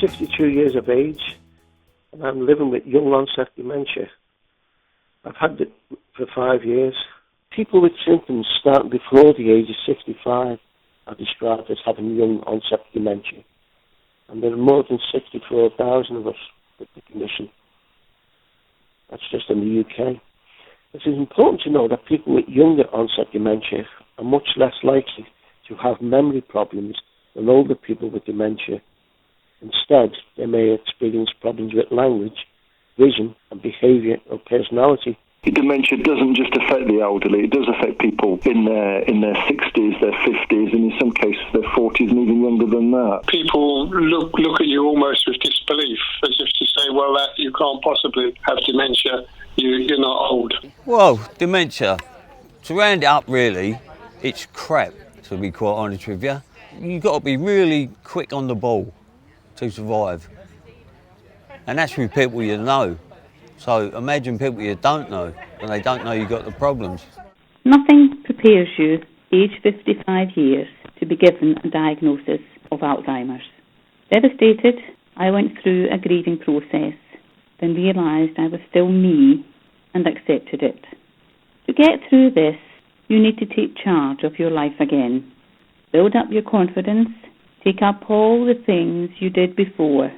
62 years of age, and I'm living with young onset dementia. I've had it for 5 years. People with symptoms starting before the age of 65 are described as having young onset dementia. And there are more than 64,000 of us with the condition. That's just in the UK. It is important to know that people with younger onset dementia are much less likely to have memory problems than older people with dementia. Instead, they may experience problems with language, vision, and behaviour or personality. Dementia doesn't just affect the elderly, it does affect people in their 60s, their 50s, and in some cases their 40s and even younger than that. People look at you almost with disbelief, as if to say, well, that you can't possibly have dementia, you're not old. Well, dementia, to round it up really, it's crap, to be quite honest with you. You've got to be really quick on the ball to survive. And that's with people you know. So imagine people you don't know, and they don't know you've got the problems. Nothing prepares you, age 55 years, to be given a diagnosis of Alzheimer's. Devastated, I went through a grieving process, then realised I was still me and accepted it. To get through this, you need to take charge of your life again. Build up your confidence, take up all the things you did before.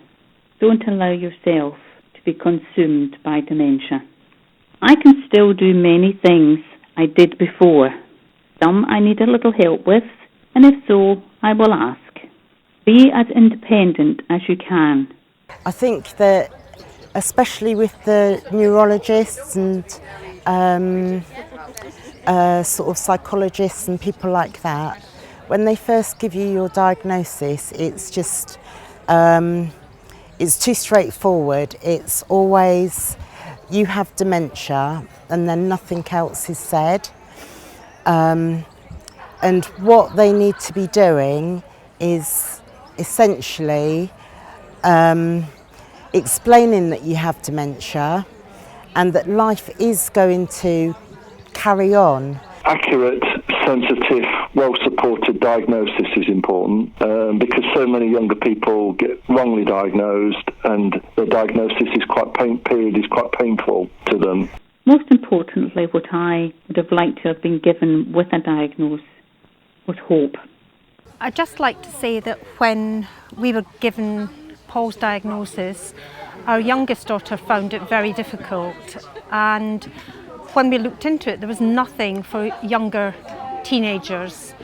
Don't allow yourself to be consumed by dementia. I can still do many things I did before. Some I need a little help with, and if so, I will ask. Be as independent as you can. I think that, especially with the neurologists and sort of psychologists and people like that, when they first give you your diagnosis, it's just it's too straightforward. It's always, you have dementia, and then nothing else is said. And what they need to be doing is essentially explaining that you have dementia and that life is going to carry on. Accurate, sensitive, well-supported diagnosis is important because so many younger people get wrongly diagnosed, and the diagnosis is quite painful to them. Most importantly, what I would have liked to have been given with a diagnosis was hope. I'd just like to say that when we were given Paul's diagnosis, our youngest daughter found it very difficult, and when we looked into it, there was nothing for younger teenagers,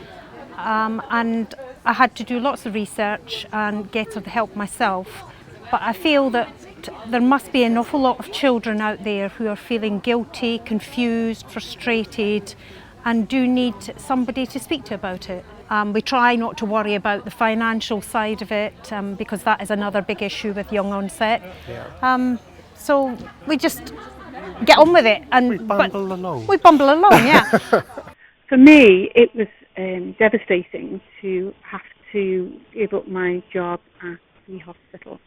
and I had to do lots of research and get the help myself. But I feel that there must be an awful lot of children out there who are feeling guilty, confused, frustrated, and do need somebody to speak to about it. We try not to worry about the financial side of it because that is another big issue with young onset. So we just get on with it, and we bumble along. We bumble along, yeah. For me, it was devastating to have to give up my job at the hospital.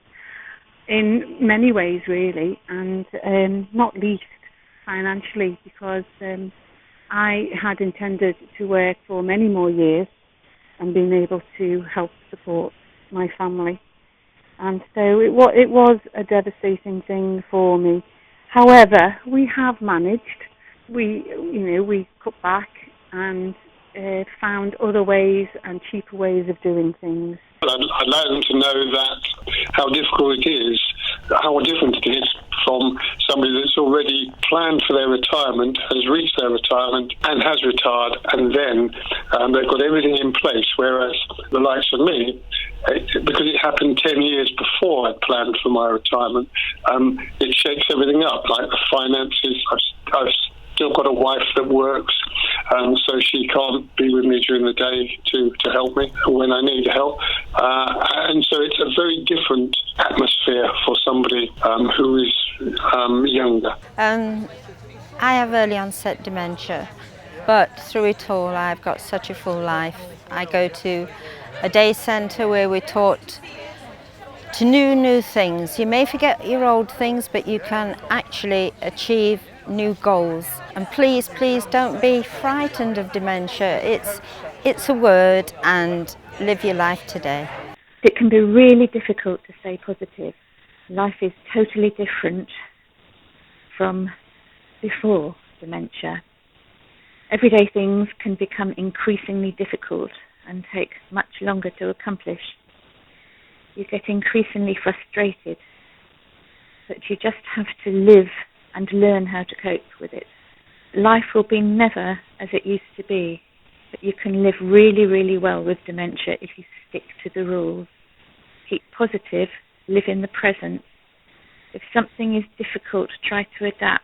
In many ways, really, and not least financially, because I had intended to work for many more years and been able to help support my family. And so it was a devastating thing for me. However, we have managed. We cut back and found other ways and cheaper ways of doing things. I'd like them to know that how difficult it is, how different it is from somebody that's already planned for their retirement, has reached their retirement and has retired, and then they've got everything in place, whereas the likes of me, because it happened 10 years before I'd planned for my retirement, it shakes everything up, like the finances. I've still got a wife that works, so she can't be with me during the day to help me when I need help. And so it's a very different atmosphere for somebody who is younger. I have early onset dementia, but through it all I've got such a full life. I go to a day centre where we're taught to new things. You may forget your old things, but you can actually achieve new goals. And please don't be frightened of dementia. It's a word, and live your life today. it can be really difficult to stay positive. Life is totally different from before dementia. Everyday things can become increasingly difficult and take much longer to accomplish. You get increasingly frustrated, but you just have to live and learn how to cope with it. Life will be never as it used to be, but you can live really, really well with dementia if you stick to the rules. Keep positive, live in the present. If something is difficult, try to adapt.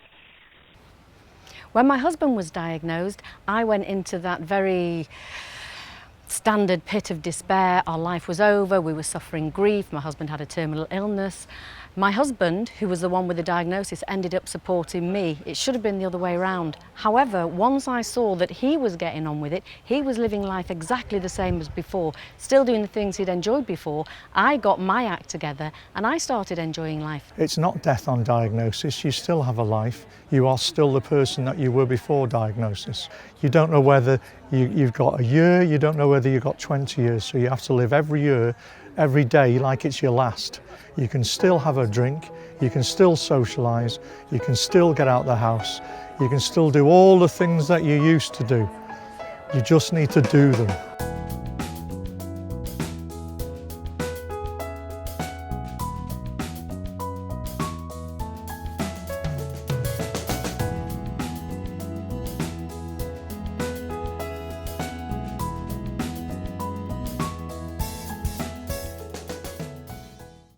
When my husband was diagnosed, I went into that very standard pit of despair. Our life was over, we were suffering grief, my husband had a terminal illness. My husband, who was the one with the diagnosis, ended up supporting me. It should have been the other way around. However, once I saw that he was getting on with it, he was living life exactly the same as before, still doing the things he'd enjoyed before, I got my act together and I started enjoying life. It's not death on diagnosis, you still have a life. You are still the person that you were before diagnosis. You don't know whether you've got a year, you don't know whether you've got 20 years, so you have to live every year, every day like it's your last. You can still have a drink, you can still socialise, you can still get out the house, you can still do all the things that you used to do. You just need to do them.